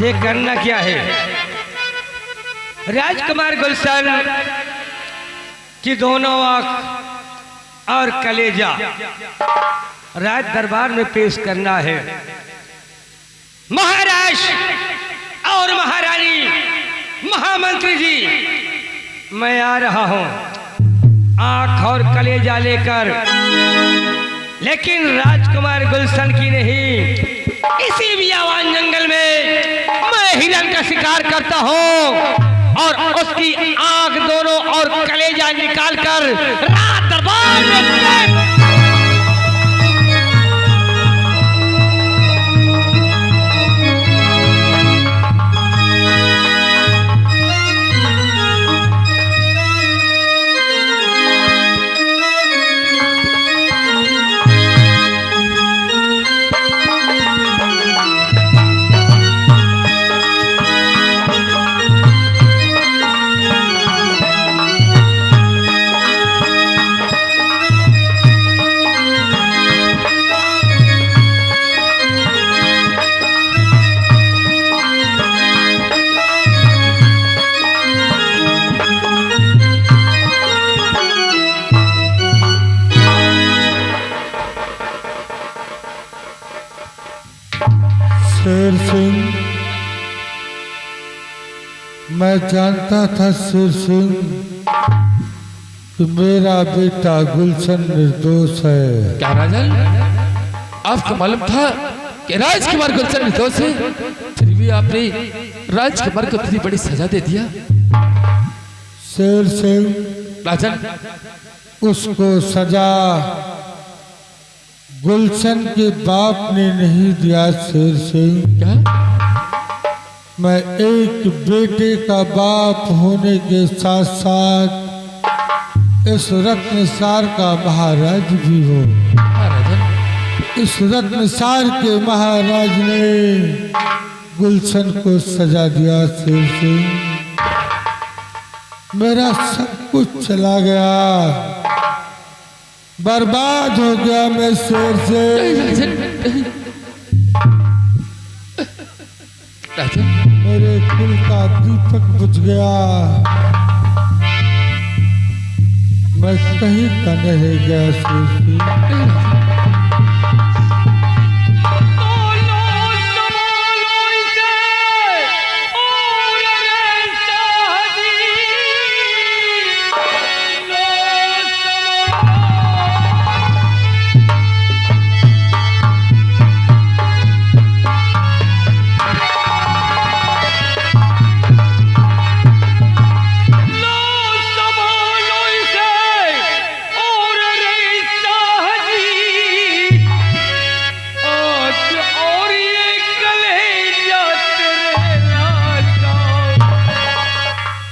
मुझे करना क्या है? राजकुमार गुलशन की दोनों आंख और कलेजा राज दरबार में पेश करना है। महाराज और महारानी, महामंत्री जी, मैं आ रहा हूं आंख और कलेजा लेकर, लेकिन राजकुमार गुलशन की नहीं। इसी बियावान जंगल में मैं हिरन का शिकार करता हूं और उसकी आंख दोनों और कलेजा निकालकर राज दरबार में शेर सिंह, मैं जानता था शेर सिंह कि मेरा बेटा गुलशन निर्दोष है। क्या राजन, आपको मालूम था कि राजकुमार गुलशन निर्दोष है, फिर भी आपने राजकुमार को इतनी बड़ी सजा दे दिया? शेर सिंह, राजन, उसको सजा गुलशन के बाप ने नहीं दिया। शेर सिंह, क्या? मैं एक बेटे का बाप होने के साथ साथ इस रत्नसार का महाराज भी हूँ। हाँ राजन, इस रत्नसार के महाराज ने गुलशन को सजा दिया। शेर सिंह, मेरा सब कुछ चला गया, बर्बाद हो गया मैं शेर से। राजन, मेरे कुल का दीपक बुझ गया, मैं कहीं का नहीं रह गया शेर से।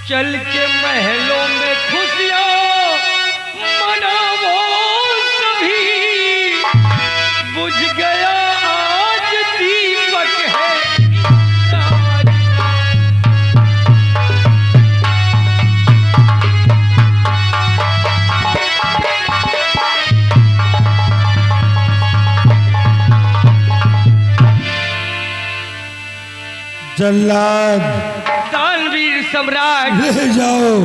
चल के महलों में खुशियां मनावो सभी, बुझ गया आज दीपक है। जल्लाद, दानवीर सम्राट, ले जाओ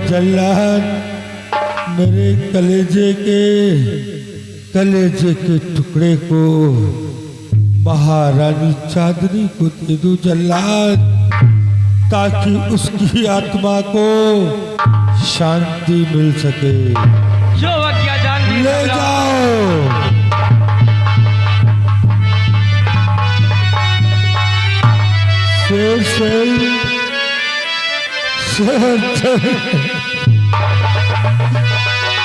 जल्लाद, मेरे कलेजे के टुकड़े को महारानी चांदनी को दे दो जल्लाद, ताकि उसकी आत्मा को शांति मिल सके। जो आज्ञा दानवीर, ले जाओ। शेर सिंह,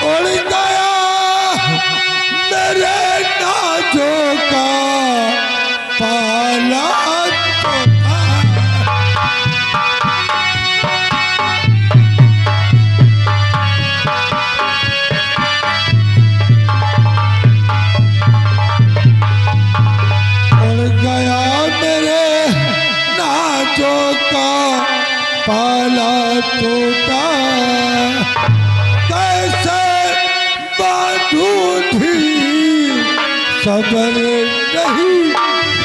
उड़ गया मेरे नाजों का पाला तोता। उड़ गया मेरे नाजों का पाला तोता, कैसे बांधूं भी सबर नहीं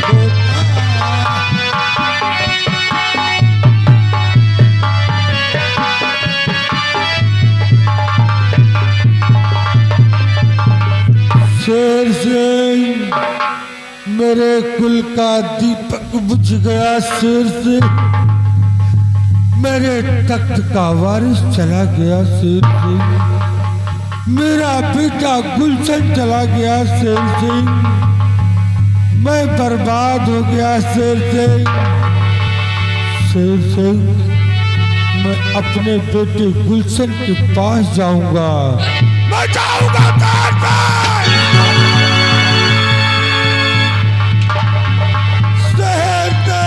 होता। सिंह, मेरे कुल का दीपक बुझ गया शेर सिंह, मेरे तख्त का वारिस चला गया शेर सिंह, मेरा बेटा गुलशन चला गया शेर सिंह, मैं बर्बाद हो गया शेर सिंह। शेर सिंह, मैं अपने बेटे गुलशन के पास जाऊंगा, मैं जाऊंगा शेर सिंह।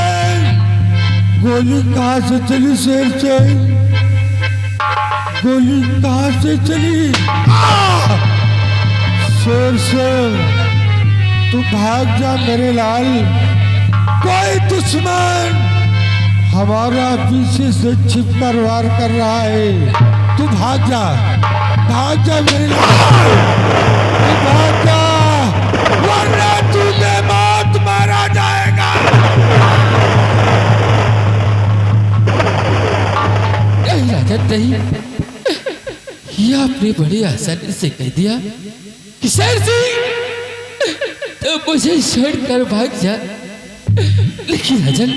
गोली कहाँ से चली शेर सिंह, गोली कहाँ से चली? शेर सिंह, तू भाग जा मेरे लाल, कोई दुश्मन हमारा पीछे से छिप कर वार कर रहा है, तू भाग जा मेरे लाल, तू भाग जा, वरना तुझे मौत मारा जाएगा। नहीं राजन नहीं, ये आपने बड़ी आसानी से कह दिया कि शेर सिंह तो मुझे छोड़कर भाग जा, लेकिन राजन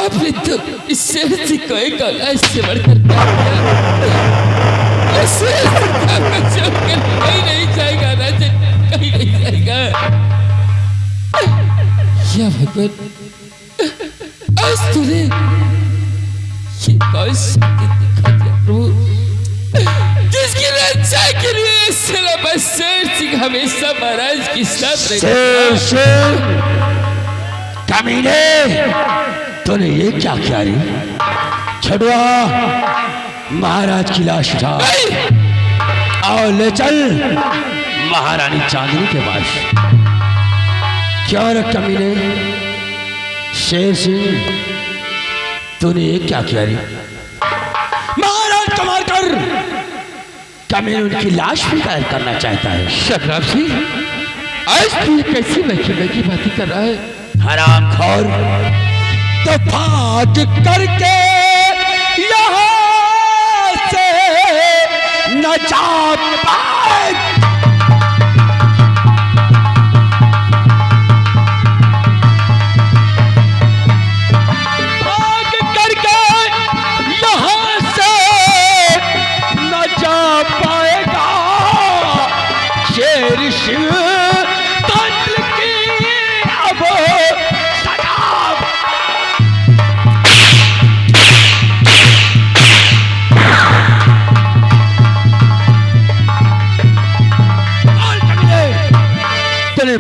आपने तो इस शेर सिंह को एक औलाद से बढ़कर प्यार किया। ये शेर सिंह आपको छोड़कर कहीं नहीं जाएगा राजन, कहीं नहीं जाएगा। या भगवान, आज तूने ये कौन सा दिन दिखा दिया प्रभु, जिसकी रक्षा के लिए शेर सिंह हमेशा महाराज के साथ रहेगा। कमीने, तूने ये क्या किया रे? छड़वा महाराज की लाश उठा और ले चल महारानी चांदनी के पास। क्या रे कमीने, शेर सिंह, तूने ये क्या किया रे? महाराज को मार कर कमीने उनकी लाश भी गायब करना चाहता है। शबराम सिंह, आज तू कैसी महकमे की बातें कर रहा है? हरामखोर, तो भाग करके यहाँ से न जा पाए। भाग करके यहाँ से न जा पाएगा शेर सिंह, कत्ल की अब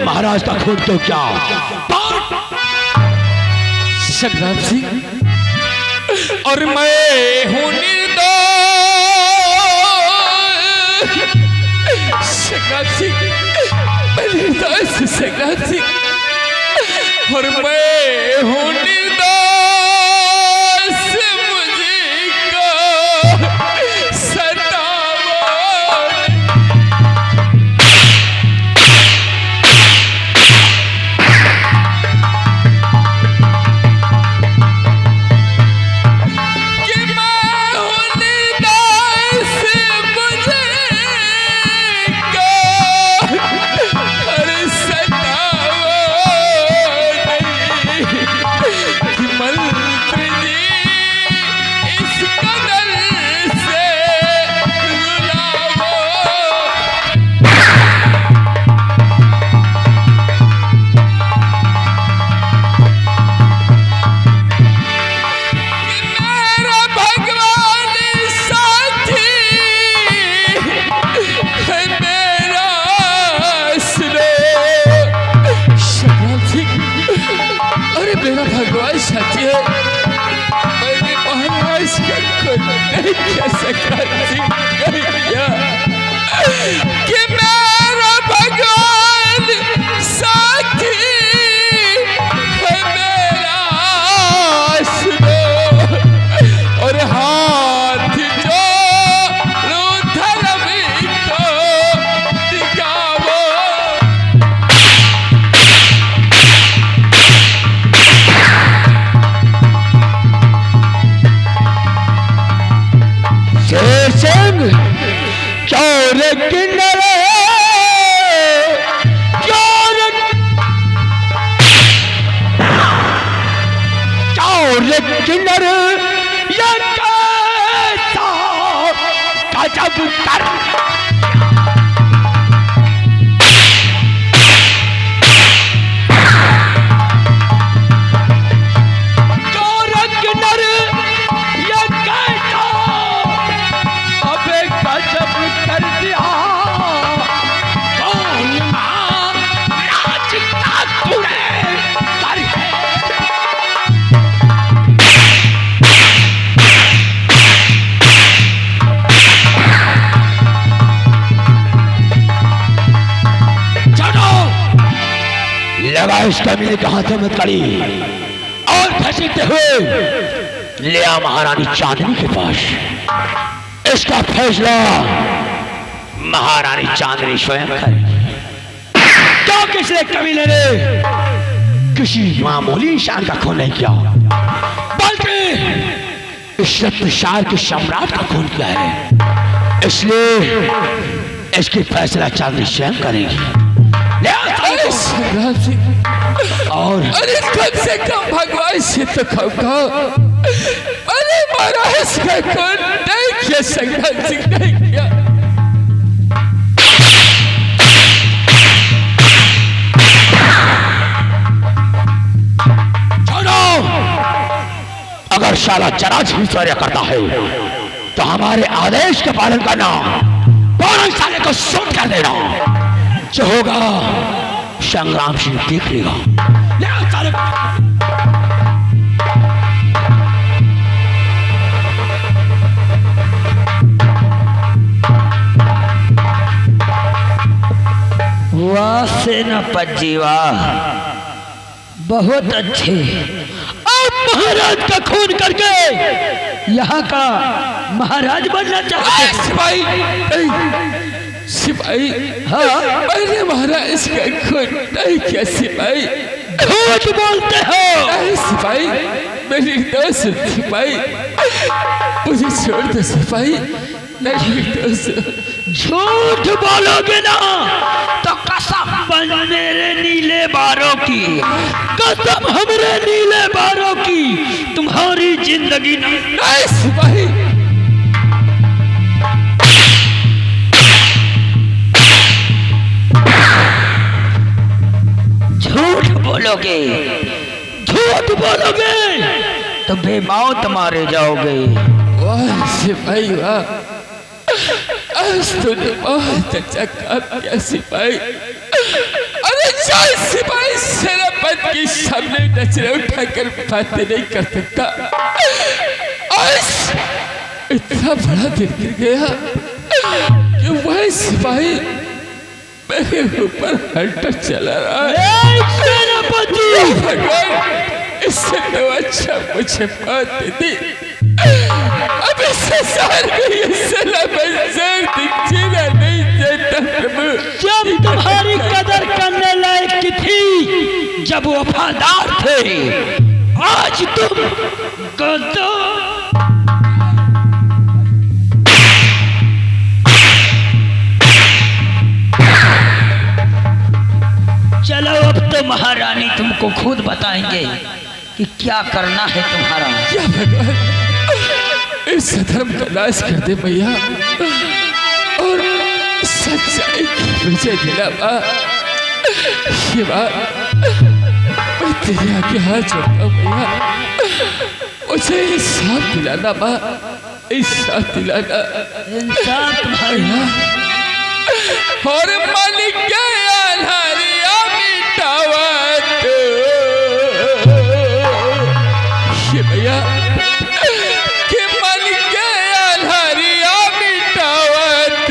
महाराज का खून तो क्या? संग्राम सिंह, और मैं हूँ निर्दोष। संग्राम सिंह, मैं निर्दोष संग्राम सिंह, और मैं हूँ निर्दोष। मुझे को सताओ। मेरा भगवान सच है, मैंने महाराज का खुद नहीं किया कि मेरा भगवान साथी है मेरा। सुनो और हाथ जो धर्म को दिखाओ। शेर सिंह चौर किनारे किन्नर ये कैसा गजब कर लगा इस कमीने के हाथों में कड़ी और घसीटते हुए ले आ महारानी चांदनी के पास। इसका फैसला महारानी चांदनी स्वयं करे। क्यों किसी कमीने ने किसी मामूली इंसान का खून नहीं किया, बल्कि इस रत्नशाल के सम्राट का खून किया है। इसलिए इसकी फैसला चांदनी स्वयं करेगी। संग्राम सिंह और अरे कम से कम भगवान से तो खाऊंगा। अरे महाराज का कौन नहीं किया, संग्राम सिंह नहीं किया। छोड़ो, अगर साला जरा भी चौर्य करता है तो हमारे आदेश का पालन करना, पूर्ण साले को शूट कर देना। जो होगा संग्राम सिंह देख लेगा। वाह सेनापति वाह, बहुत अच्छे। आप महाराज का खून करके यहाँ का महाराज बनना चाहते हैं? सिपाही सिपाही, हाँ मैंने महाराज का खून नहीं किया। सिपाही झूठ बोलते हो। नहीं सिपाही, मेरी दोस्त सिपाही, मुझे छोड़ दो सिपाही। नहीं दोस्त, झूठ बोलोगे ना तो कसम मेरे नीले बारों की, कसम हमारे नीले बारों की, तुम्हारी जिंदगी नहीं सिपाही। झूठ बोलोगे, झूठ बोलोगे तो बेमौत मारे जाओगे। वाह सिपाही वाह, आज तूने बहुत अच्छा काम किया सिपाही। अरे चाहे सिपाही सेनापति के सामने नजरें उठाकर बातें नहीं कर सकता। आज इतना बड़ा दिन गिर गया कि वह सिपाही मेरे ऊपर हल्टर चला रहा है। सेनापति भगवान, इससे तो अच्छा मुझे बात दी। अब इससे सार गई, इससे जीना नहीं देता प्रभु। जब तुम्हारी कदर करने लायक की थी, जब वफादार थे, आज तुम गद्दार। चलो अब तो महारानी तुमको खुद बताएंगे कि क्या करना है तुम्हारा। क्या भगवान, इस धर्म का नाश कर दे भैया और सच्चाई की विजय दिला। ये बात मैं तेरे आगे हाथ जोड़ता हूँ भैया, मुझे इंसाफ दिलाना माँ, इंसाफ दिलाना। इंसाफ तुम्हारा और मालिक हरिया मिटावत ये भैया के मालिक हरिया मिटावत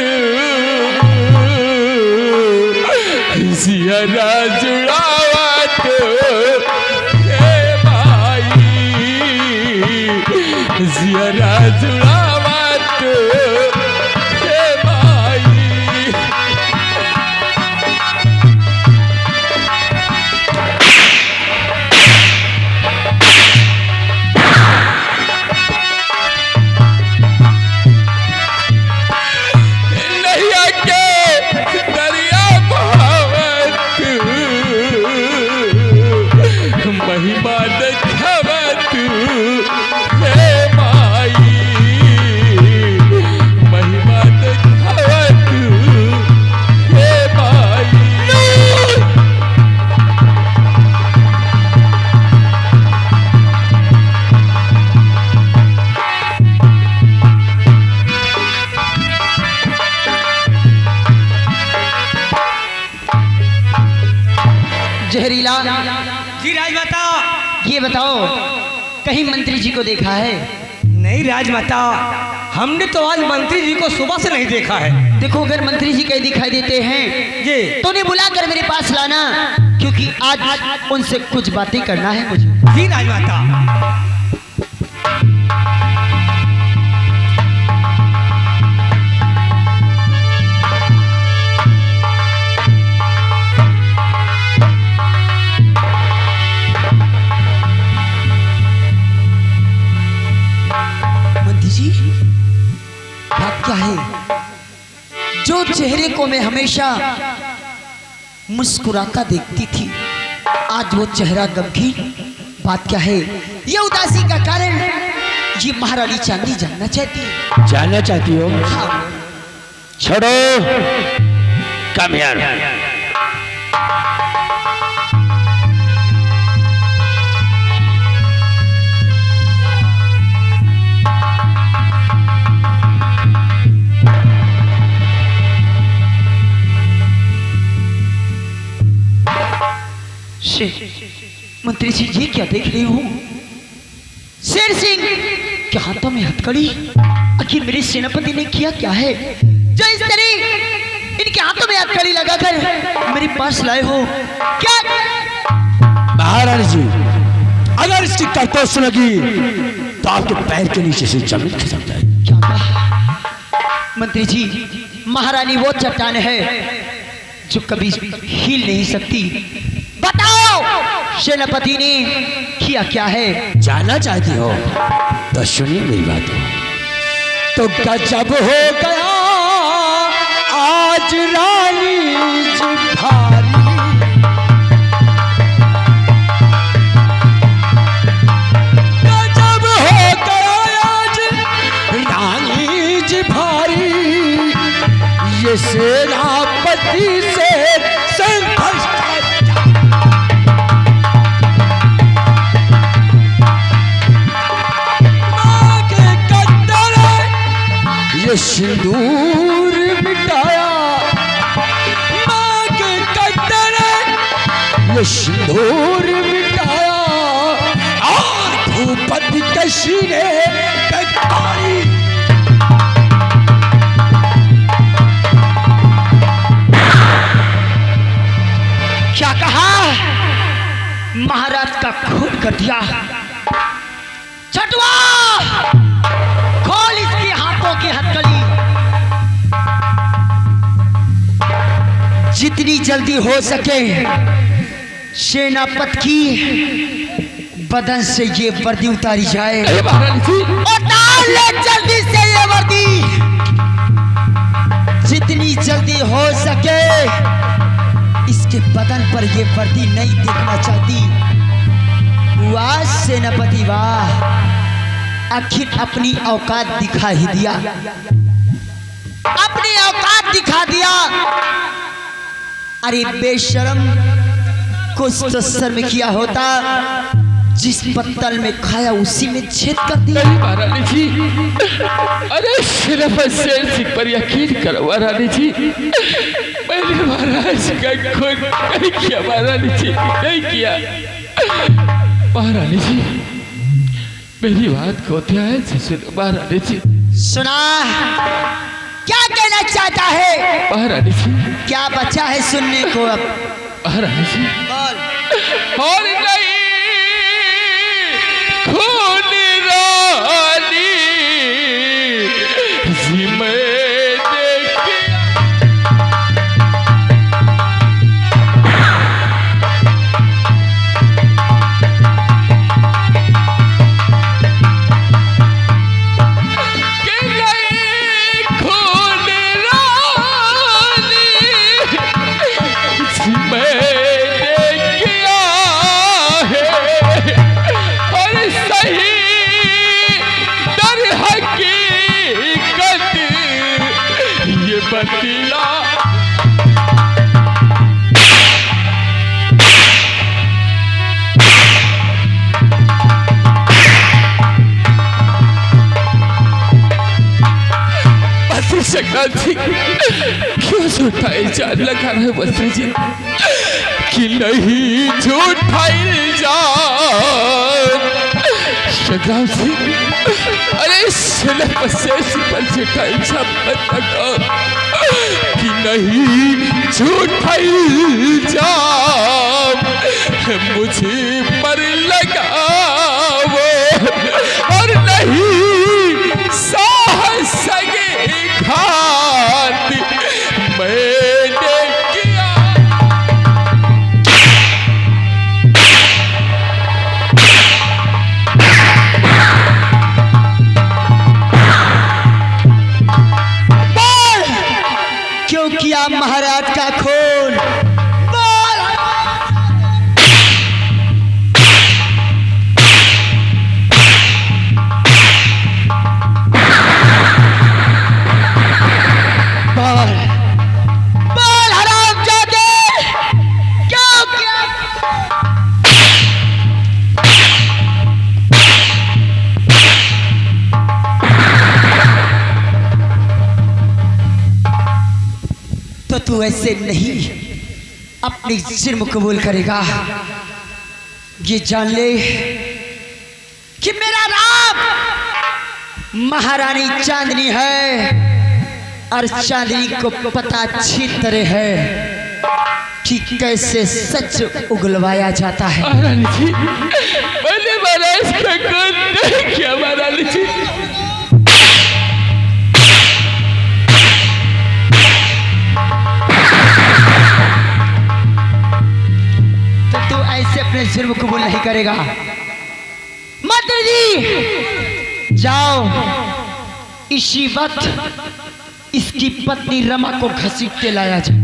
जिया जुड़ावत हे भाई, जिया जुड़ावत हे भाई। जहरीला, जी राजमाता। ये बताओ कहीं मंत्री जी को देखा है? नहीं राजमाता, हमने तो आज मंत्री जी को सुबह से नहीं देखा है। देखो अगर मंत्री जी कहीं दिखाई देते हैं जी तो उन्हें बुलाकर मेरे पास लाना, क्योंकि आज उनसे कुछ बातें करना है मुझे। जी राजमाता। मंत्री जी बात क्या है? जो चेहरे को मैं हमेशा मुस्कुराता देखती थी, आज वो चेहरा गमगीन। बात क्या है? ये उदासी का कारण ये महारानी चांदी जानना चाहती है। जानना चाहती हो? हाँ। छोड़ो, कम यार। मंत्री जी ये क्या देख रही हूँ? शेर सिंह के हाथों में हथकड़ी। आखिर मेरे सेनापति ने किया क्या है जो इस तरह इनके हाथों में हथकड़ी लगाकर मेरे पास लाए हो? क्या महारानी जी, अगर इसकी करतूत सुनेगी तो आपके पैर के नीचे से जमीन खिसक जाएगी। क्या कहा? मंत्री जी, महारानी वो चट्टान है जो कभी हिल नहीं सकती। बताओ सेनापति ने किया क्या है? जानना चाहती हो तो सुनिए मेरी बात। तो गजब हो गया आज रानी जी भारी, गजब हो गया आज रानी जी भारी, ये सेनापति से संघर्ष सिंदूर मिटाया, माँ के कदर ये सिंदूर मिटाया, और भूपति के सीने पे कारी। क्या कहा? महाराज का खून कर दिया। छटवा खोल इसके हाथों की हथकड़ी। जितनी जल्दी हो सके सेनापति की बदन से ये वर्दी उतारी जाए। उतार ले जल्दी से ये वर्दी। जितनी जल्दी हो सके इसके बदन पर ये वर्दी नहीं देखना चाहती। वाह सेनापति वाह, आखिर अपनी औकात दिखा ही दिया, अपनी औकात दिखा दिया। अरे बेशरम, कुछ तो शर्म किया होता। जिस पत्तल में खाया उसी में छेद कर दिया। महारानी जी, अरे सिर्फ शेर सिंह पर यकीन करो महारानी जी, मैंने महाराज का खून नहीं किया महारानी जी, नहीं किया। महारानी जी मेरी बात को ध्यान से सुनो महारानी जी। सुना क्या कहना चाहता है? महारानी जी क्या बचा है सुनने को अब? महारानी जी बोल। और नहीं खून रानी जिम्मे बतीला क्यों झूठा इल्जाम लगा रहे मंत्री जी? कि नहीं झूठा इल्जाम। संग्राम सिंह, अरे सेनापति पर झूठा इल्जाम मत लगाओ कि नहीं झूठा इल्जाम मुझे पर लगाओ और नहीं साहस सगे घात मैंने किया। क्यों किया महाराज का खून? बोल। बोल बोल हरामजादे, क्यों किया? तो तू ऐसे नहीं अपनी जुर्म कबूल करेगा। ये जान ले कि मेरा नाम महारानी चांदनी है और चांदनी को पता अच्छी तरह है कि कैसे सच उगलवाया जाता है। महारानी जी, मैंने महाराज का खून नहीं किया महारानी जी। ऐसे अपने जुर्म कबूल नहीं करेगा। मंत्री जी जाओ, इसी वक्त इसकी पत्नी रमा को घसीटते लाया जाए।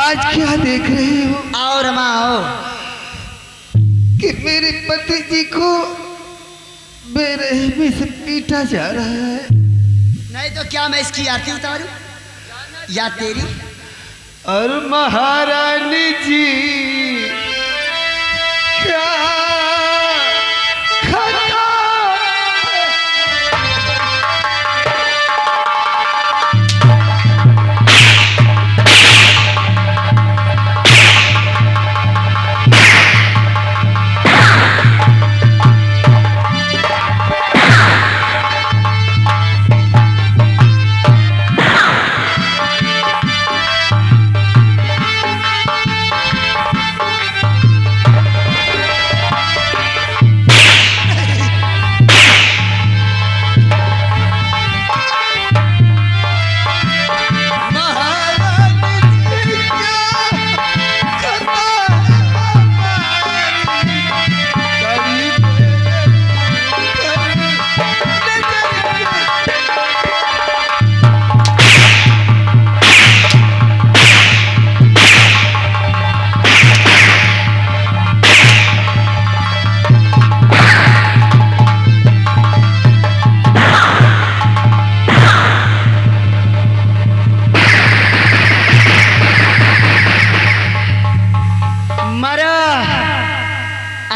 आज क्या देख रहे हो? आओ रमा आओ। कि मेरे पति जी को बेरहमी से पीटा जा रहा है। नहीं तो क्या मैं इसकी आरती उतारूं या तेरी? और महारानी जी क्या खता?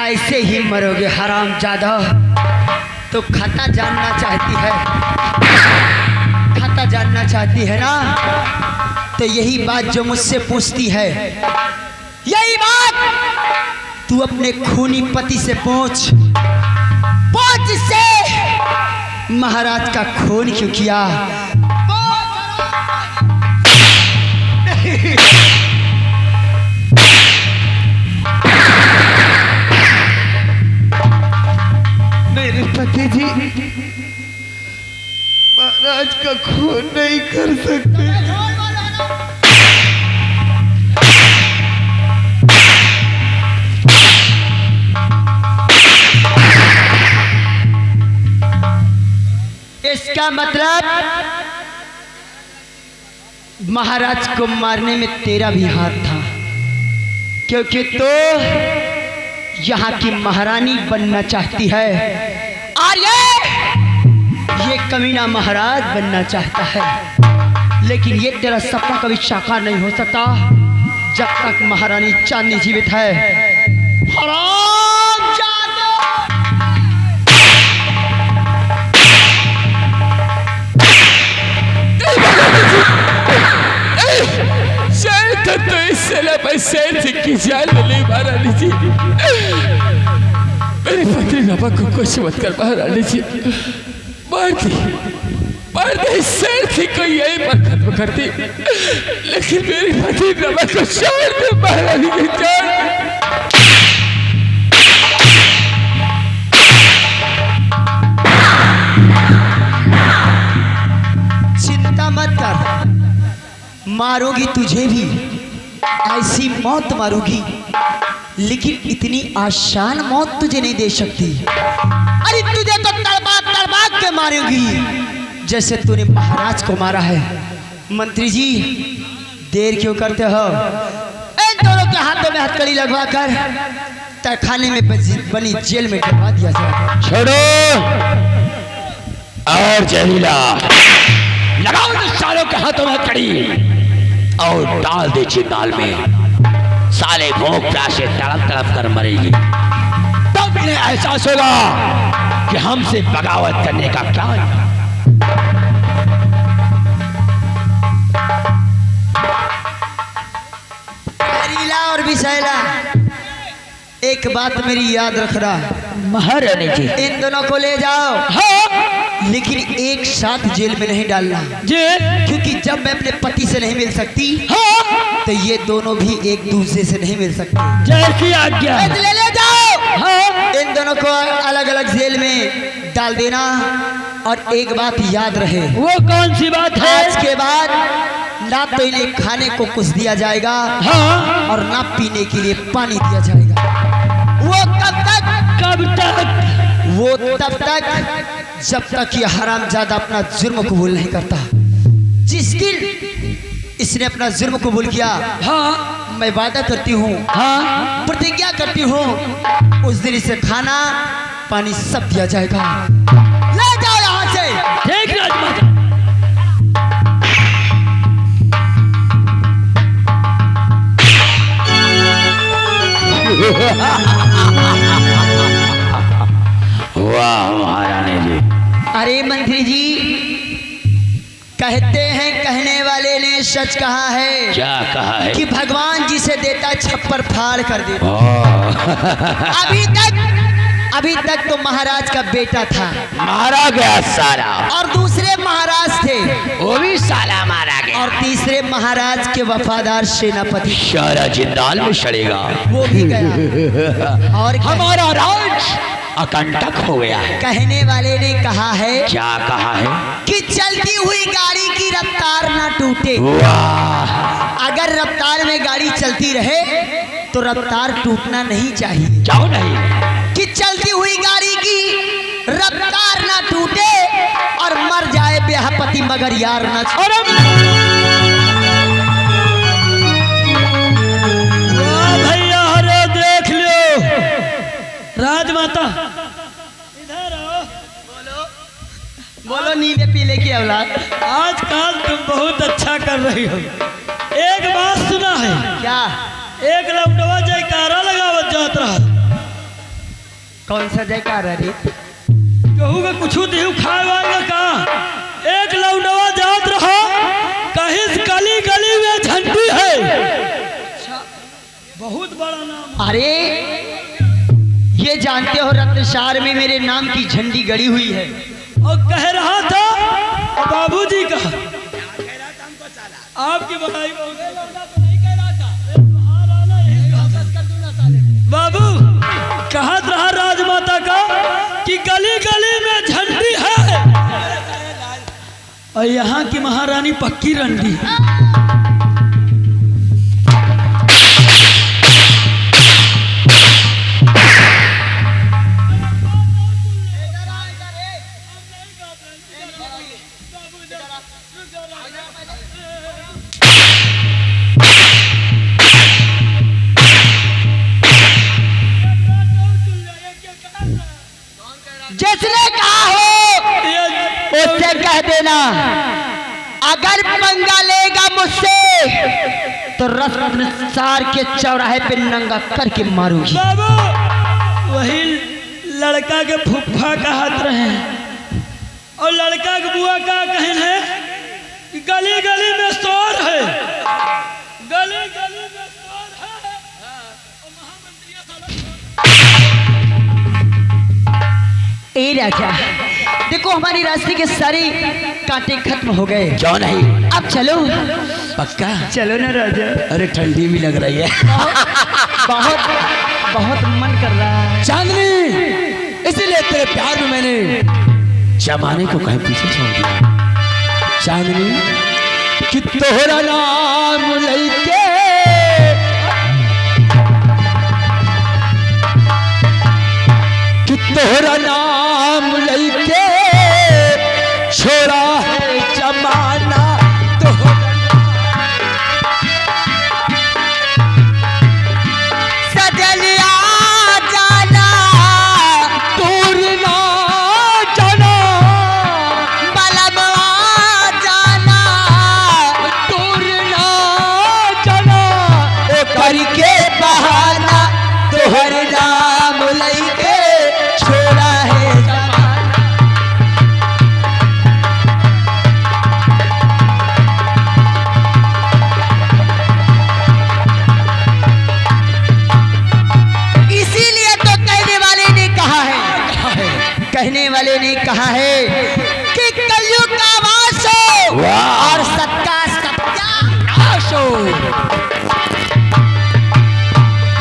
ऐसे ही मरोगे हरामजादा। तो खाता जानना चाहती है, खाता जानना चाहती है ना? तो यही बात जो मुझसे पूछती है, यही बात तू अपने खूनी पति से पूछ। पूछ से महाराज का खून क्यों किया? मेरे पति जी महाराज का खून नहीं कर सकते। इसका मतलब महाराज को मारने में तेरा भी हाथ था। क्योंकि तो यहाँ की महारानी बनना चाहती है और ये कमीना महाराज बनना चाहता है, लेकिन ये तेरा सपना कभी साकार नहीं हो सकता जब तक महारानी चांदनी जीवित है। हरामजादा! तो इससे मैं शेर सिंह की जान में नहीं महारानी जी। मेरी पत्नी रमा को कुछ मत कर महारानी जी, मार दी शेर सिंह को यहीं पर खत्म कर दी, लेकिन मेरी पत्नी रमा को छोड़ दे महारानी जी, छोड़ दे। चिंता मत कर, मारोगी तुझे भी, ऐसी मौत मारूंगी, लेकिन इतनी आसान मौत तुझे नहीं दे सकती। अरे तुझे तो तड़पा के मारूंगी जैसे तूने महाराज को मारा है। मंत्री जी देर क्यों करते हो? इन दोनों के हाथों में हथकड़ी लगवा कर तहखाने में बनी जेल में डलवा दिया जाए। छोड़ो और जहीला, लगाओ इन सालों के हाथों में हथकड़ी और डाल दे चिंताल में। साले भूख प्यासे तड़प तड़प कर मरेगी, तब इन्हें एहसास होगा कि हमसे बगावत करने का क्या है। जहीला और विशाला, एक बात मेरी याद रखना महारानी जी, इन दोनों को ले जाओ। हाँ लेकिन एक साथ जेल में नहीं डालना, जेल, क्योंकि जब मैं अपने पति से नहीं मिल सकती हाँ तो ये दोनों भी एक दूसरे से नहीं मिल सकते। जैसी आज्ञा। ले जाओ। हाँ इन दोनों को अलग अलग जेल में डाल देना, और एक बात याद रहे, वो कौन सी बात है? आज के बाद ना तो इन्हें खाने को कुछ दिया जाएगा, हाँ और ना पीने के लिए पानी दिया जाएगा। वो कब तक? वो तब तक जब तक ये हरामजादा अपना जुर्म कबूल नहीं करता। जिस दिन इसने अपना जुर्म कबूल किया, हाँ मैं वादा करती हूँ, हाँ प्रतिज्ञा करती हूँ, उस दिन इसे खाना पानी सब दिया जाएगा। ले जाओ यहाँ से। ठीक राजमाता। वाह महारानी जी। अरे मंत्री जी, कहते हैं कहने वाले ने सच कहा है। क्या कहा है? कि भगवान जिसे देता छप्पर फाड़ कर देता। ओह, अभी तक तो महाराज का बेटा था, मारा गया साला, और दूसरे महाराज थे, वो भी साला मारा गया, और तीसरे महाराज के वफादार सेनापति सारा जिंदाल में सड़ेगा, वो भी गया। और हमारा राज अकंटक हो गया है। कहने वाले ने कहा है, क्या कहा है? कि चलती हुई गाड़ी की रफ्तार ना टूटे। वाह, अगर रफ्तार में गाड़ी चलती रहे तो रफ्तार टूटना नहीं चाहिए। क्यों नहीं? कि चलती हुई गाड़ी की रफ्तार ना टूटे और मर जाए बेहपति मगर यार ना छोड़े। भैया अरे देख लो राजमाता, इधर आओ। बोलो नीले पीले की औलाद। आजकल तुम बहुत अच्छा कर रही हो। एक बात सुना है क्या? एक लौटवा जयकारा लगावत जात रहा। कौन सा जयकारा रे? कहू का कुछ देहू खाए वाला का। एक लौटवा जात रहा, कहीं गली गली में झंडी है। बहुत बड़ा नाम। अरे ये जानते हो रत्नसार में मेरे नाम की झंडी गड़ी हुई है। और कह रहा था बाबूजी का, आपकी बधाई नहीं कह रहा था। बाबू कहा रहा राजमाता का कि गली गली में झंडी है, और यहाँ की महारानी पक्की रंडी। अगर पंगा लेगा मुझसे तो रत्नसार के चौराहे पे नंगा करके मारूंगी। बाबू वही लड़का के फुफ्फा का हाथ रहे और लड़का के बुआ का कहन है कि गली गली में शोर है, गली गली में शोर है। और ए राजा, देखो हमारी रास्ते के सारे कांटे खत्म हो गए। क्यों नहीं? अब चलो। पक्का? चलो ना राजा। अरे ठंडी भी लग रही है। बहुत बहुत मन कर रहा है। चांदनी, इसीलिए तेरे प्यार में मैंने जमाने को कहीं पीछे छोड़ दिया। चांदनी कि तोहरा नाम लेके कि तोहरा नाम लेके छोड़ा है जमाना। सजलिया जाना दूर ना जाना, बलमवा जाना दूर ना जाना, ओ करके बहाना तोहर नाम लेके छोड़ा है जमाना। इसीलिए तो कहने वाले ने कहा है कि कलयुग का वास हो और सबका सत्यानाश हो।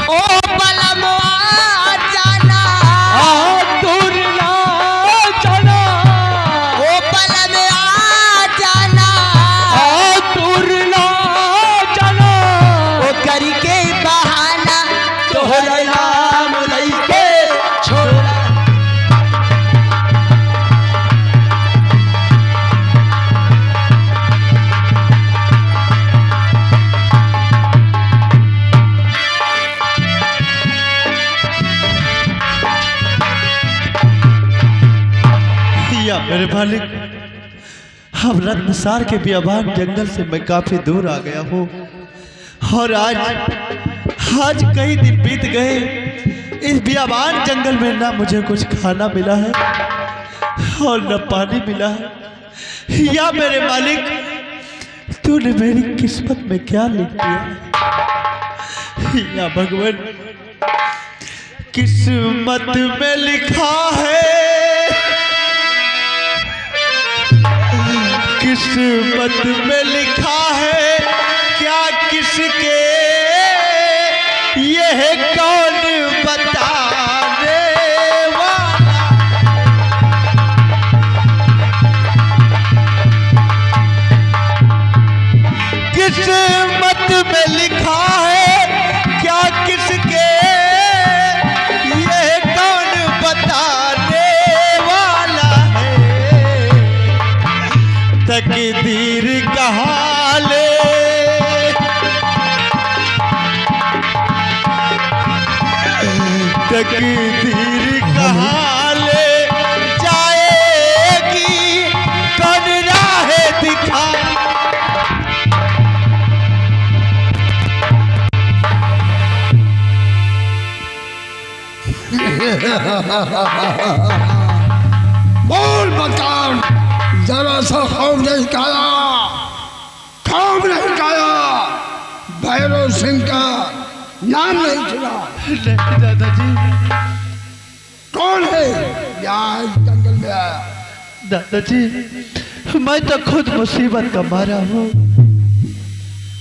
ओ बलमवा जाना दूर ना जाना, ओ बलमवा जाना दूर ना जाना, ओ करके बहाना तोहर नाम लेके छोड़ा। या मेरे मालिक, अब रत्नसार के बियाबान जंगल से मैं काफी दूर आ गया हूँ और आज कई दिन बीत गए। इस बियाबान जंगल में ना मुझे कुछ खाना मिला है और न पानी मिला है। या मेरे मालिक, तूने मेरी किस्मत में क्या लिख दिया? या भगवान, किस्मत में लिखा है, किस्मत में लिखा है क्या किसके, यह कौन बताने वाला। किस्मत में लिखा है क्या किसके, यह कौन बताने वाला है। तकदीर का हाल तकदीर का हाल जाएगी कौन राह दिखा। बोल मकान, जरा सा खौफ नहीं खाया, खौफ नहीं खाया, भैरव सिंह का नाम नहीं सुना। नहीं दादाजी, कौन है यहाँ इस जंगल में आया? दादाजी, मैं तो खुद मुसीबत का मारा हूँ।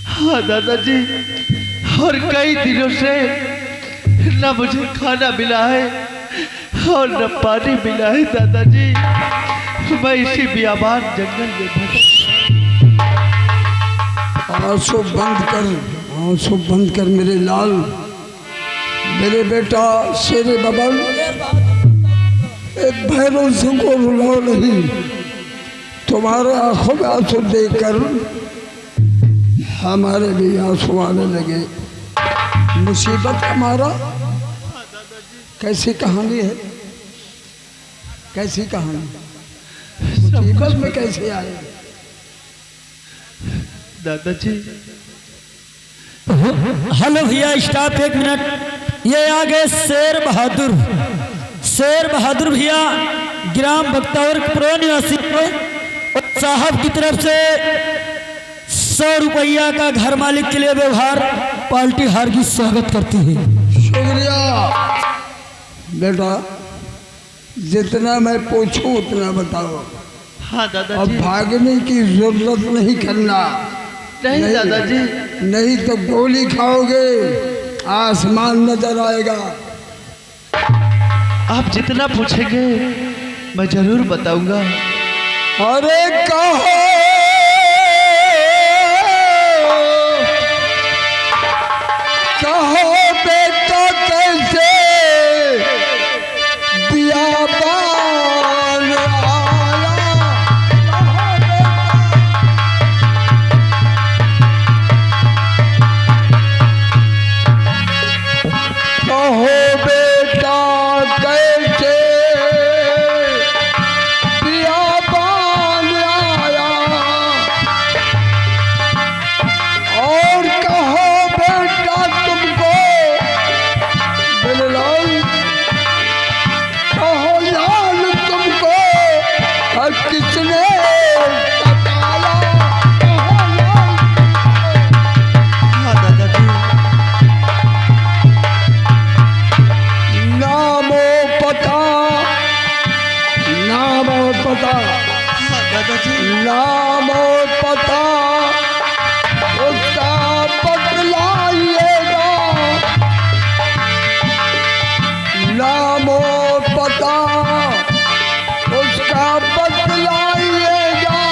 हाँ दादाजी, और कई दिनों से न मुझे खाना मिला है और न पानी मिला है। दादाजी, मैं इसी बियाबान जंगल में भटक। आंसू बंद कर, आंसू बंद कर मेरे लाल, मेरे बेटा शेरे बबल, एक भैरव सिंह को रुलाओ नहीं। तुम्हारे आंखों में आंसू देखकर हमारे भी आंसू आने लगे। मुसीबत हमारा कैसी कहानी है, कैसी कहानी, मुसीबत में कैसे आए? दादाजी। हेलो भैया, स्टॉप 1 मिनट। ये आगे शेर बहादुर भैया ग्राम बख्तावर प्रो निवासी साहब की तरफ से 100 रुपया का घर मालिक के लिए व्यवहार पार्टी हार की स्वागत करती है। शुक्रिया बेटा, जितना मैं पूछूं उतना बताओ। हाँ अब दादाजी। भागने की जरूरत नहीं करना। नहीं दादाजी। नहीं तो गोली खाओगे, आसमान नजर आएगा। आप जितना पूछेंगे मैं जरूर बताऊंगा। अरे कहो बेटा कैसे बियाबान आया। कहो बेटा कैसे बियाबान आया। और कहो बेटा तुमको बिललाल, कहो लाल तुमको और किसने बताया। कहो लाल हाँ दादाजी। नामो पता, नामो पता, हाँ दादाजी। नामो पता उसका बतलाइएगा। नामो पता उसका बतलाइएगा।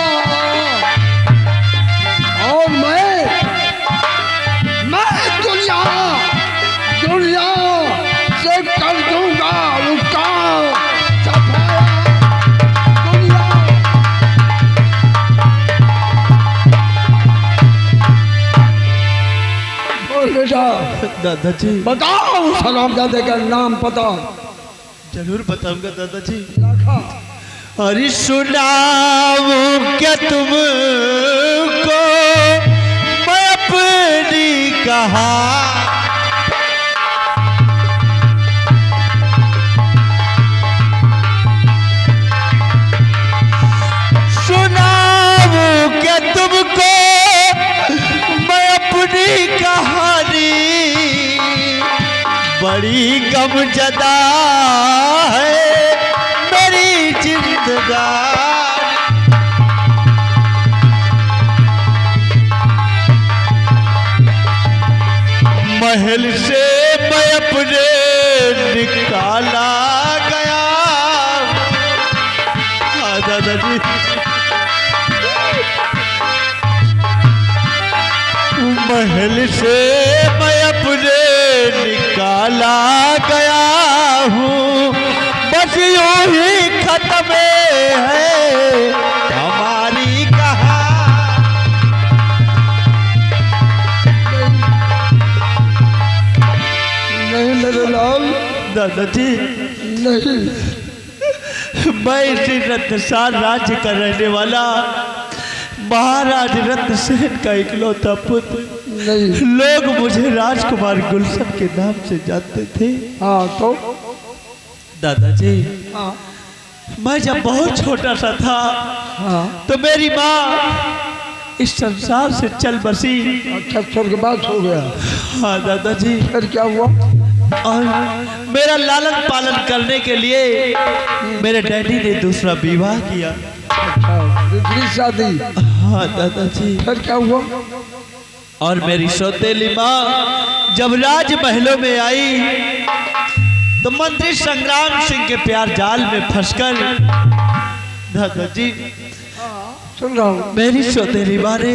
और मैं दुनिया से कर दूंगा उसका सफाया। दुनिया बोल बेटा, दादाजी बताओ सलामजादे का नाम पता। जरूर बताऊंगा दादाजी। लाखा अरे सुनाऊं क्या तुमको मैं अपनी कहा। सुनाऊं क्या तुमको मैं अपनी कहानी। बड़ी गमजदा है मेरी जिंदगानी। महल से मैं अपने निकाला गया। हाँ दादाजी। महल से मैं अपने निकाला गया हूँ। बस यूं ही खत्म है हमारी नहीं मेरे लाल, दादाजी। नहीं। मैं इसी रत्नसार राज्य का रहने वाला महाराज रत्नसेन का इकलौता पुत्र। नहीं। लोग मुझे राजकुमार गुलशन के नाम से जानते थे। हाँ तो दादाजी, हाँ मैं जब बहुत छोटा सा था हाँ। तो मेरी माँ इस संसार से चल बसी। अच्छा, स्वर्गवास हो गया। हाँ दादाजी। फिर क्या हुआ? और मेरा लालन पालन करने के लिए मेरे डैडी ने दूसरा विवाह किया। अच्छा, दूसरी शादी। हाँ दादाजी। फिर क्या हुआ? और मेरी सौतेली माँ जब राजमहलों में आई तो मंत्री संग्राम सिंह के प्यार जाल में फंसकर दादाजी सुन रहा हूँ। मेरी सौतेली माँ ने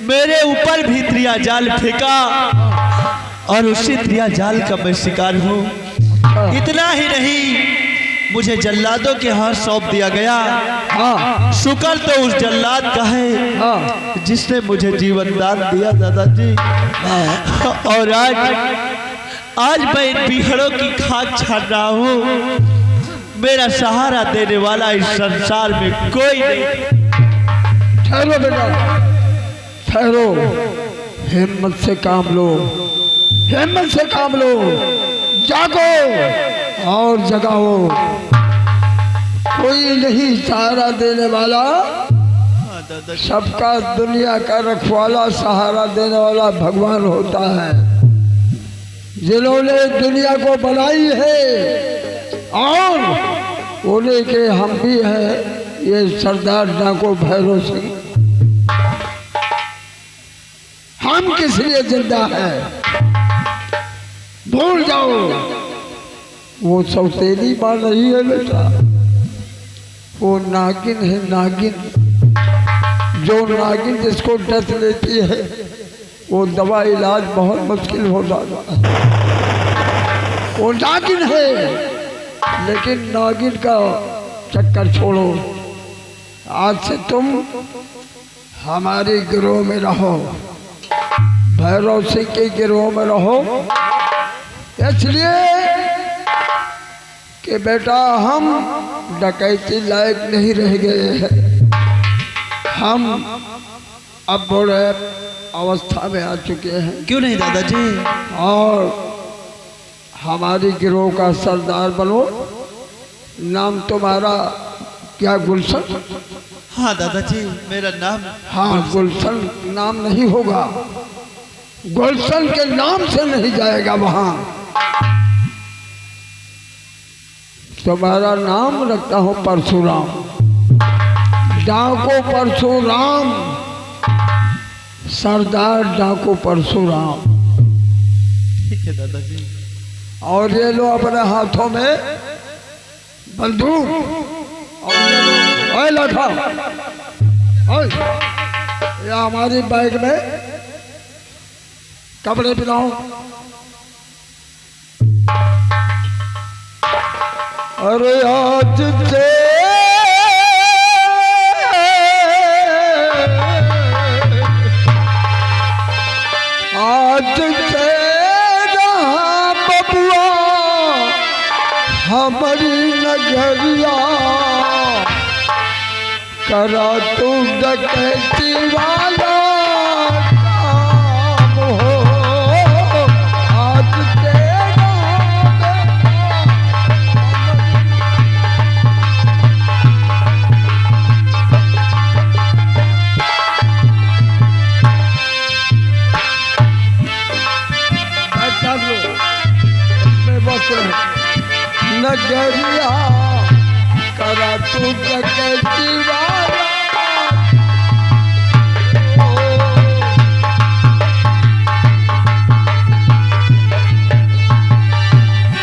मेरे ऊपर भी त्रिया जाल फेंका और उसी त्रिया जाल का मैं शिकार हूँ। इतना ही नहीं, मुझे जल्लादों के हाथ सौंप दिया गया। हाँ शुक्र तो उस जल्लाद का है हाँ जिसने मुझे जीवन दान दिया दादाजी। और आज मैं इन बिहड़ों की खाक छान रहा हूँ। मेरा सहारा देने वाला इस संसार में कोई नहीं। ठहरो बेटा, ठहरो, हिम्मत से काम लो, हिम्मत से काम लो, जागो और जगाओ। कोई नहीं सहारा देने वाला, सबका दुनिया का रखवाला सहारा देने वाला भगवान होता है। जिन्होंने दुनिया को बनाई है और उन्हीं के हम भी हैं, ये सरदार डाको भैरव सिंह। हम किस लिए जिंदा है भूल जाओ। वो सौतेली माँ नहीं है बेटा, वो नागिन है, नागिन। जो नागिन जिसको डस लेती है वो दवा इलाज बहुत मुश्किल हो जाता है। वो नागिन है, लेकिन नागिन का चक्कर छोड़ो। आज से तुम हमारे गिरोह में रहो, भैरव सिंह के गिरोह में रहो। इसलिए कि बेटा हम डकैती लायक नहीं रह गए हैं। हम अब बड़े अवस्था में आ चुके हैं। क्यों नहीं दादाजी? और हमारी गिरोह का सरदार बनो। नाम तुम्हारा क्या गुलशन? हाँ दादाजी, मेरा नाम। हाँ, गुलशन नाम नहीं होगा, गुलशन के नाम से नहीं जाएगा वहां। तुम्हारा नाम रखता हूं परशुराम, डाको परशुराम, सरदार डाको परशुराम। ठीक है दादाजी। और ये लो अपने हाथों में बंदूक और ये लो, ओए लाठा, ओए, ये हमारी बैग में कपड़े पिलाओ। अरे आज से रहा बबुआ हमारी नगरिया, करा तू डकैती वाला काम हो। आज तेरा नगरिया, करा तू डकैती वाला।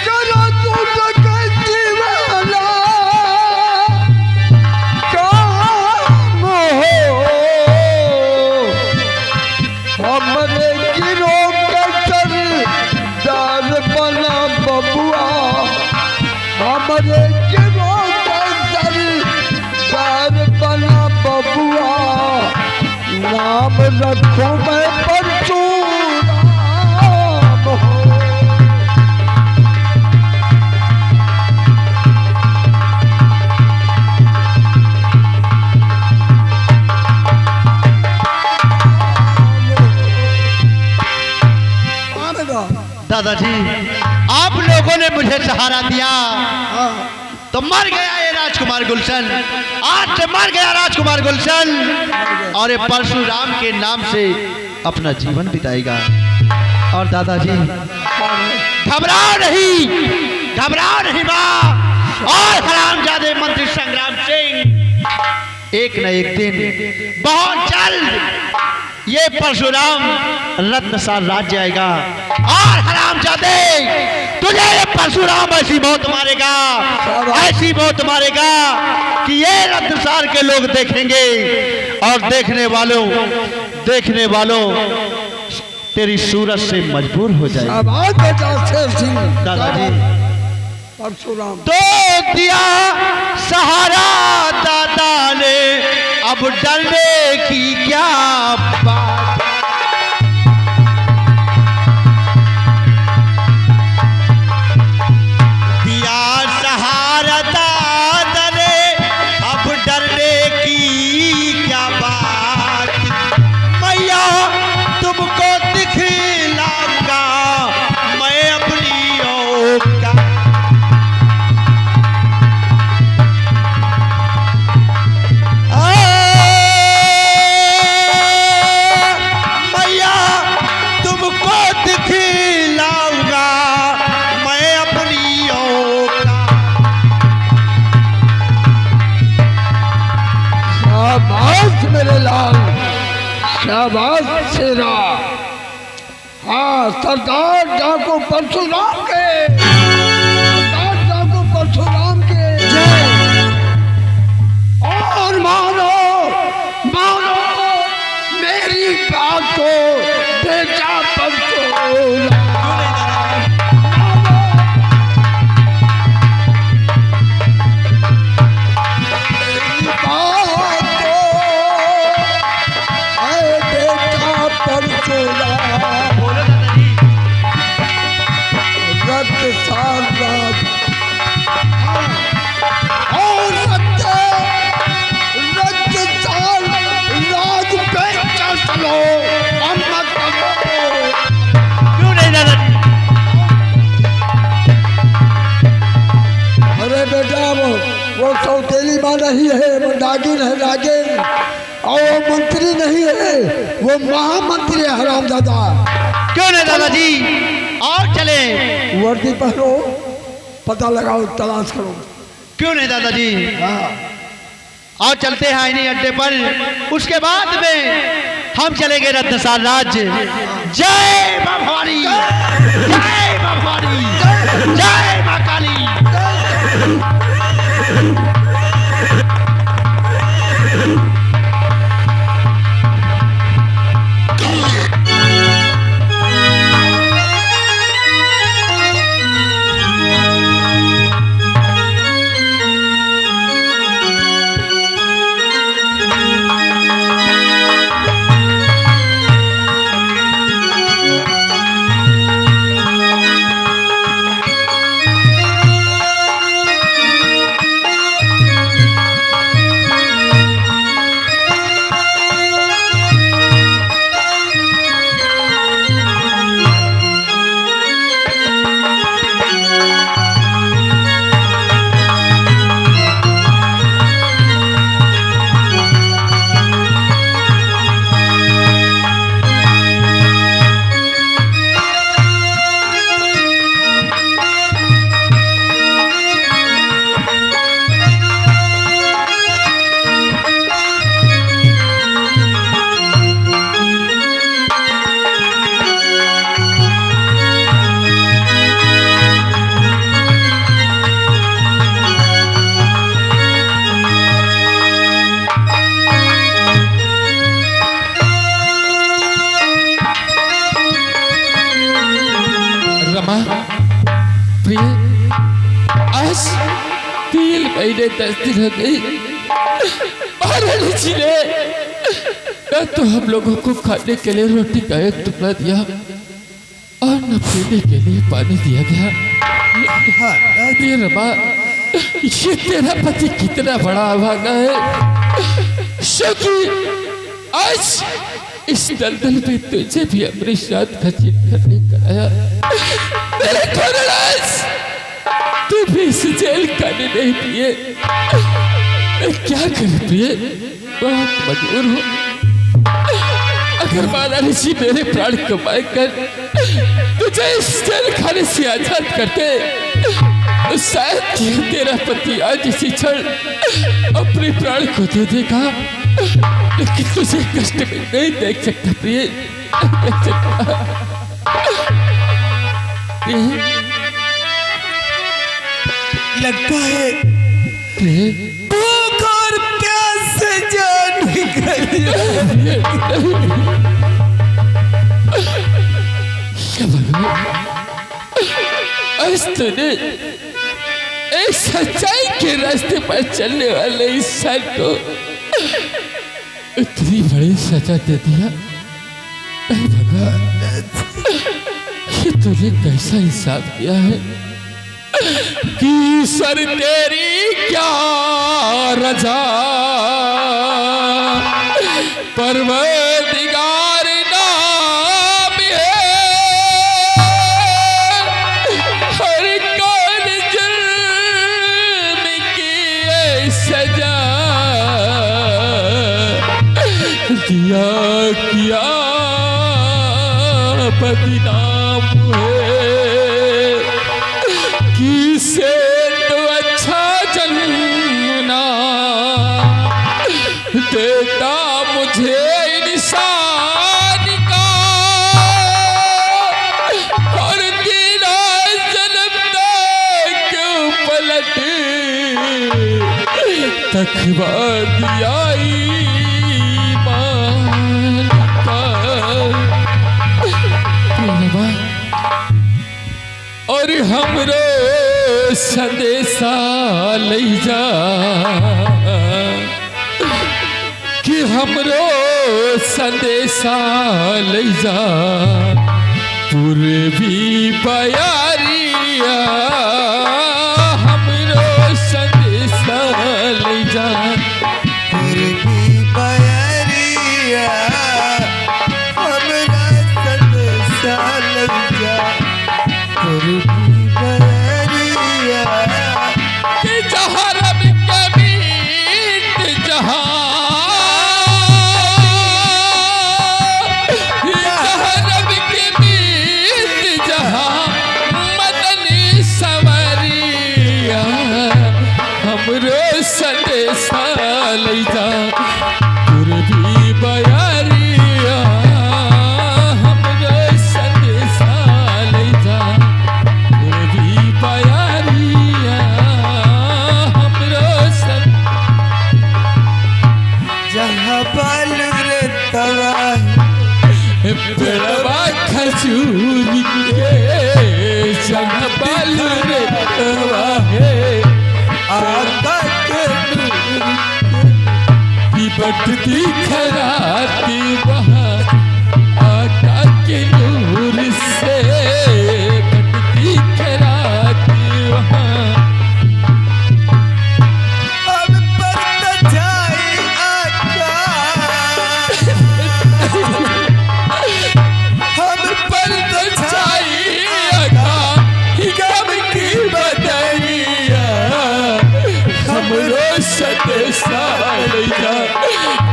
करा तू डकैती वाला काम हो। हमरे गिरोह का सरदार बना बबुआ, हमारे गिरोह का सरदार बना बबुआ। नाम रखो मैं परशुराम हो। दादाजी, आप लोगों ने मुझे सहारा दिया तो मर गया ये राजकुमार गुलशन। आज से मर गया राजकुमार गुलशन, और ये परशुराम के नाम से अपना जीवन बिताएगा। और दादाजी घबराओ नहीं, घबराओ नहीं माँ। और हरामजादे मंत्री संग्राम सिंह एक न एक दिन बहुत जल्द ये परशुराम रत्नसार राज्य आएगा। और हरामजादे तुझे ये परशुराम ऐसी मौत मारेगा, ऐसी मौत मारेगा कि ये रत्नसार के लोग देखेंगे, और देखने वालों तेरी सूरत से मजबूर हो जाएगा। दादाजी परशुराम तो दिया सहारा दादा ने, अब डरने की क्या बात। दिया सहारा दादा ने, अब डरने की क्या बात। मैया शाबाश शेरा। हाँ, सरदार डाकू परशुराम के, सरदार डाकू परशुराम के जय। और मानो मानो मेरी बात को बेटा परशुराम। वो सौतेली माँ नहीं है, वो नागिन है, नागिन। और वो मंत्री नहीं है, वो महामंत्री है हरामजादा। क्यों नहीं दादाजी? और चले। वर्दी पहनो, पता लगाओ, तलाश करो। क्यों नहीं दादाजी? हाँ। और चलते हैं इन्हीं अड्डे पर। उसके बाद में हम चलेंगे रत्नसार राज्य। जय मां भवानी, जय मां भवानी, जय मां काली। आज 3 महीने 10 दिन हो गई। महारानी जी ने न तो हम लोगों को खाने के लिए रोटी का एक टुकड़ा दिया और न पीने के लिए पानी दिया गया। ये रमा, ये तेरा पति कितना बड़ा अभागा है। शौकी, आज इस दलदल में तुझे भी अपनी शादी का चिन्ह लेकर आया। मेरे घोड़ालाज, तू भी इस जेल खाने नहीं पिए। मैं क्या कर पिए, बहुत मजबूर हूँ। अगर महारानी जी मेरे प्राण कमाए कर तुझे इस जेल खाने से आजाद करते तो शायद तेरा पति आज इसी क्षण अपने प्राण को दे देगा। लेकिन तुझे कष्ट में नहीं देख सकता प्रिय, देख सकता। लगता है प्रिय, भूख और प्यास से जान निकल आज तूने एक सच्चाई के रास्ते पर चलने वाले इंसान को इतनी बड़ी सजा दे दिया। भगवान, ये तूने कैसा इंसाफ किया है कि सर तेरी क्या रजा, परवरदिगार नाम है, हर कौन जुल्म की सजा दिया किया बदनाम है, किसे तो अच्छा जन्मना देता मुझे इंसान रखवा दियाई मान का प्रेमा और हमरो संदेशा ले जा कि हमरो संदेशा ले जा पूर्वी बयारिया हमरो संदेशा ले जा पूर्वी बयारिया हमरा संदेशा लग जा पूर्वी बयारिया कि जहाँ रब के मीत जहाँ जहाँ रब के मीत जहाँ मदनी सवरिया हमरो संदेशा ले जा पूर्वी बयारिया हमरो संदेशा ले जा पूर्वी बयारिया हमरो जहाँ बाल रे तवा पेड़वा खजूर के जहाँ बाल रे तवा है आका के बटती खराती वहाँ आका के नूर से बटती खराती वहाँ अब पर जाए आका हम पर छाइएगा कब की बदरिया हमरो संदेशा ले जा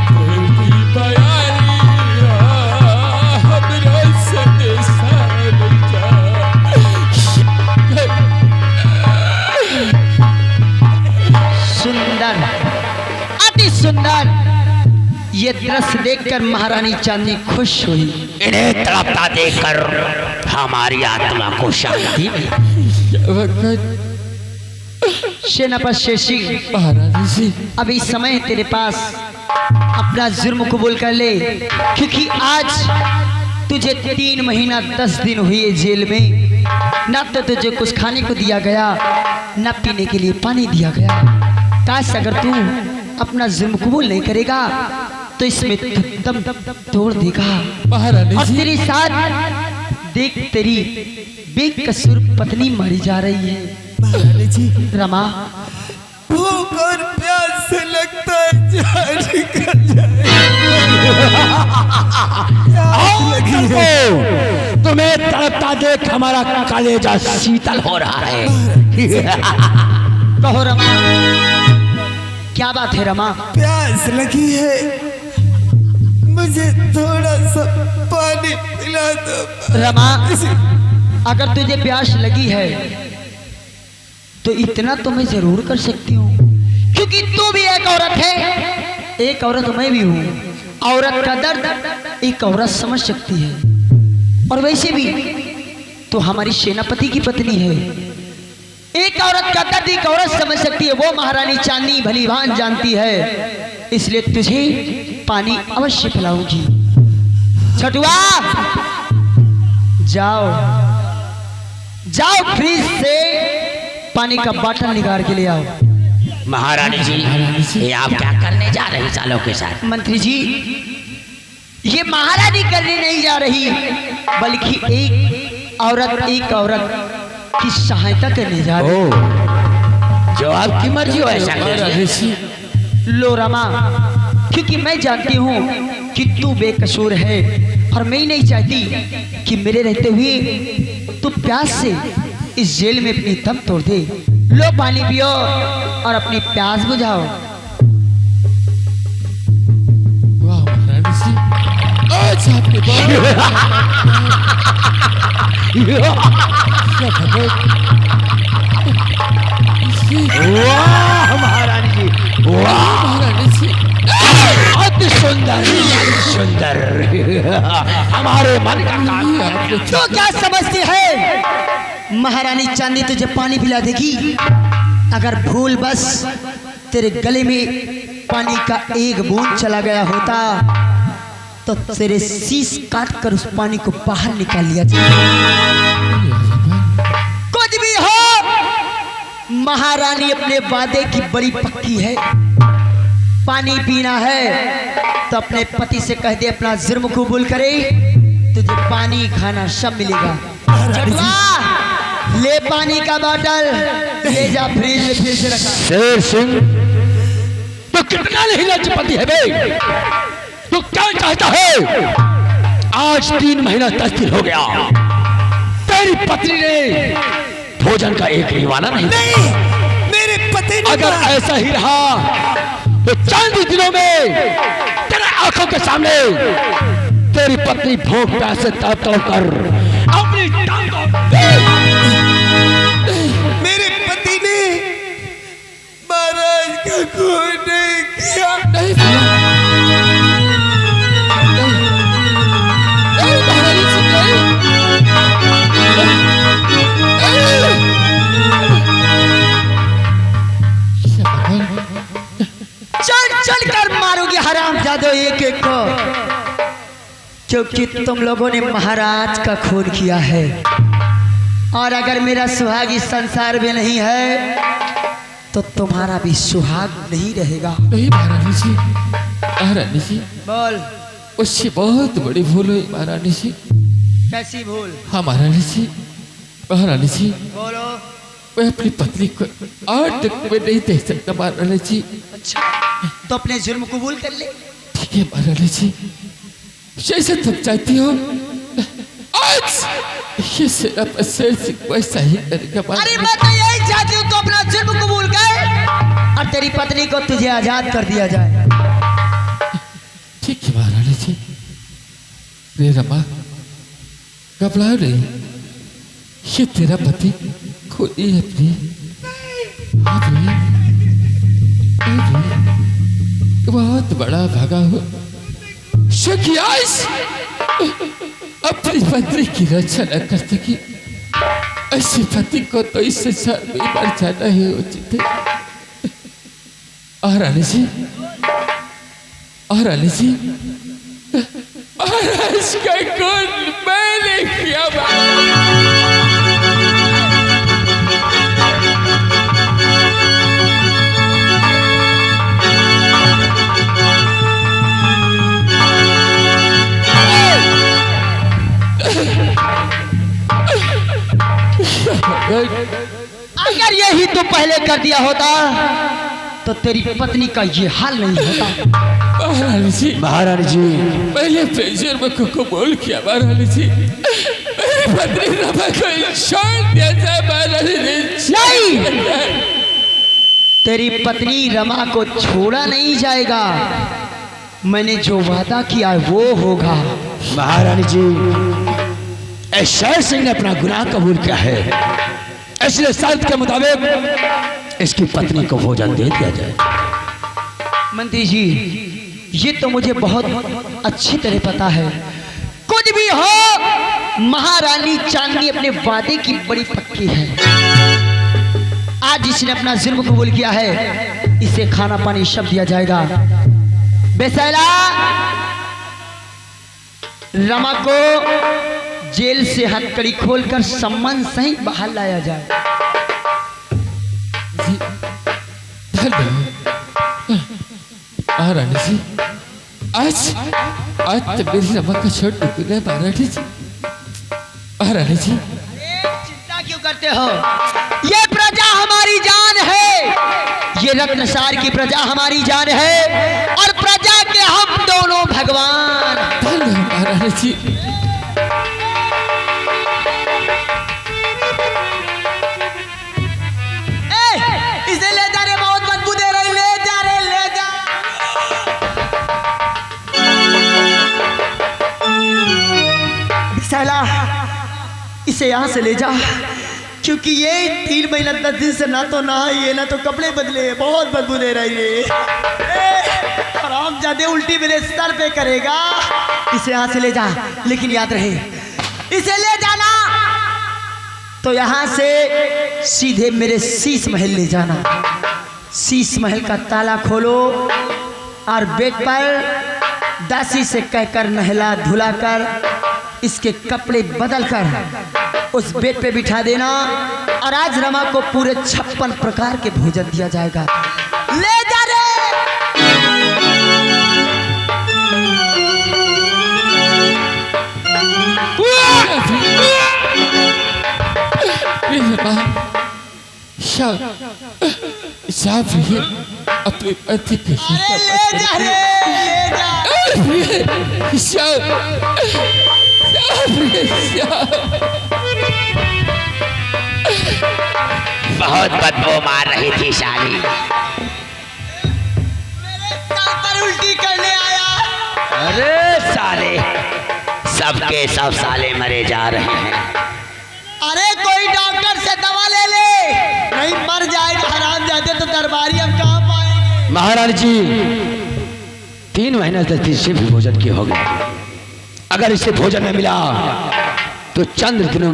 पूर्वी बयारिया हमरो संदेशा ले जा सुंदर, अति सुंदर। ये दृश्य देखकर महारानी चांदनी खुश हुई। इन्हें तड़पता देखकर हमारी आत्मा को शांति मिली। सेनापति शेषी, महारानी जी अभी समय है तेरे पास, अपना जुर्म कबूल कर ले, क्योंकि आज तुझे 3 महीना 10 दिन हुए जेल में। न तो तुझे कुछ खाने को दिया गया, न पीने के लिए पानी दिया गया। काश अगर तू अपना जुर्म कबूल नहीं करेगा तो इसमें दम तोड़ देगा। महारानी और जी तेरे साथ देख तेरी बेकसूर पत्नी मारी जा रही है। महारानी जी रमा, भूख और प्यास से लगता है जान निकल जाए। तुम्हें तड़पता देख हमारा कलेजा शीतल हो रहा है। कहो रमा, क्या बात है रमा? प्यास लगी है, मुझे थोड़ा सा पानी पिला दो। रमा, अगर तुझे प्यास लगी है तो इतना तो मैं जरूर कर सकती हूँ, क्योंकि तू भी एक औरत है, एक औरत मैं भी हूँ। औरत का दर्द एक औरत समझ सकती है, और वैसे भी तो हमारी सेनापति की पत्नी है। एक औरत का दर्द एक औरत समझ सकती है, वो महारानी चांदनी भलीभांत जानती है। इसलिए तुझे पानी अवश्य पिलाऊंगी। छठुआ, जाओ जाओ, फ्रिज से पानी का बॉटल निकाल के ले आओ। महारानी जी ये आप क्या करने जा रहे सालों के साथ? मंत्री जी, ये महारानी करने नहीं जा रही, बल्कि एक औरत की सहायता करने जा रही है। जो आपकी मर्जी हो ऐसा कीजिए। लो रमा, क्योंकि मैं जानती हूँ कि तू बेकसूर है, और मैं नहीं चाहती कि मेरे रहते हुए तू प्यास से इस जेल में अपनी दम तोड़ दे। लो पानी पियो और अपनी प्यास बुझाओ। वाह महारानी जी, आज आपके बाद वाह महारानी जी, वाह महारानी जी, अति सुंदर सुंदर। हमारे मन का काम तो क्या समझती है? महारानी चांदनी तुझे पानी पिला देगी। अगर भूल बस तेरे गले में पानी का एक बूंद चला गया होता तो तेरे शीश काट कर उस पानी को बाहर निकाल लिया जाए। कुछ भी हो, महारानी अपने वादे की बड़ी पक्की है। पानी पीना है तो अपने पति से कह दे अपना जुर्म कबूल करे, तुझे पानी खाना सब मिलेगा। चटवा, ले पानी का बोतल ले जा फ्रिज में फिर से रखा। शेर सिंह तो कितना नहीं लज्जपति है बे, तू क्या चाहता है? आज 3 महीना 10 दिन हो गया, तेरी पत्नी ने भोजन का एक निवाला नहीं। मेरे पति ने अगर ऐसा ही रहा तो चंद दिनों में तेरे आंखों के सामने तेरी पत्नी भूख प्यास से तड़प कर अपनी टांग को मेरे पति ने महाराज का खून नहीं किया। नहीं किया। नहीं महारानी जी, चल चल कर मारोगे हराम जादो एक एक को, क्योंकि तुम लोगों ने महाराज का खून किया है। और अगर मेरा सुहाग इस संसार में नहीं है तो तुम्हारा भी सुहाग नहीं रहेगा। नहीं महारानी जी, महारानी जी बोल, उससे बहुत बड़ी भूल हुई महारानी जी। कैसी भूल? हाँ महारानी जी, महारानी जी बोलो। मैं अपनी पत्नी को 8 तक में नहीं देख सकता महारानी जी। अच्छा, तो अपने जुर्म कबूल कर ले। ठीक है महारानी जी, जैसे तुम चाहती हो। आज ये सिर्फ शेर सिंह वैसा ही करेगा। अरे मैं तो यही चाहती हूँ, तो अपना जुर्म कबूल कर और तेरी पत्नी को तुझे आजाद कर दिया जाए। ठीक है महारानी जी। रे रमा, घबराओ नहीं, ये तेरा पति खुद ही अपनी बहुत बड़ा भागा हो शकियास अपनी पत्नी की रक्षा न कर सकी। ऐसे पति को तो इस संसार में मर जाना ही उचित है। महारानी जी, महारानी जी, महाराज का खून मैंने किया। अगर यही तो पहले कर दिया होता तो तेरी पत्नी का ये हाल नहीं होता। महारानी जी, महारानी जी, पहले प्रेशर में को बोल किया महारानी जी। मेरी पत्नी रमा को छोड़ दिया जाए महारानी जी। नहीं, तेरी पत्नी रमा को छोड़ा नहीं जाएगा। मैंने जो वादा किया वो होगा। महारानी जी, शेर सिंह ने अपना गुनाह कबूल किया है, इसलिए शर्त के मुताबिक इसकी पत्नी को भोजन दे दिया जाए। मंत्री जी, ये तो मुझे बहुत अच्छी तरह पता है। कुछ भी हो, महारानी चांदनी अपने वादे की बड़ी पक्की है। आज इसने अपना जुर्म कबूल किया है, इसे खाना पानी सब दिया जाएगा। बेसैला, रमा को जेल से हथकड़ी खोलकर सम्मान सहित बाहर लाया जाए। महारानी जी, आज तो मेरी रमा का छोड़ निकले महारानी जी। महारानी जी, चिंता क्यों करते हो? ये प्रजा हमारी जान है, ये रत्नसार की प्रजा हमारी जान है, और प्रजा के हम दोनों भगवान। महारानी जी, इसे ले जा रे, बहुत बदबू दे रही। ले जा रे, ले जा। विशाला, इसे यहाँ से ले जा, क्योंकि ये 3 महीना 10 दिन से ना तो नहाई ना तो कपड़े बदले, बहुत बदबू दे रही है। आराम ज्यादा उल्टी मेरे सर पे करेगा। इसे यहाँ से ले जा, लेकिन याद रहे, इसे ले जाना तो यहाँ से सीधे मेरे शीश महल ले जाना। शीश महल का ताला खोलो और बेड पर दासी से कहकर नहला धुलाकर इसके कपड़े बदलकर उस बेड पे बिठा देना और आज रमा को पूरे 56 प्रकार के भोजन दिया जाएगा। ले जा रे। साफ है अपने पति के बहुत बदबू मार रही थी साली। पर उल्टी करने आया। अरे साले, सबके सब साले मरे जा रहे हैं। अरे कोई डॉक्टर से दवा ले ले, नहीं मर जाएगा हराम जाते तो दरबारी हम कहाँ पाएंगे। महाराज जी 3 महीने से तीसरे भी भोजन की हो गए। अगर इसे भोजन न मिला तो चंद्र दिनों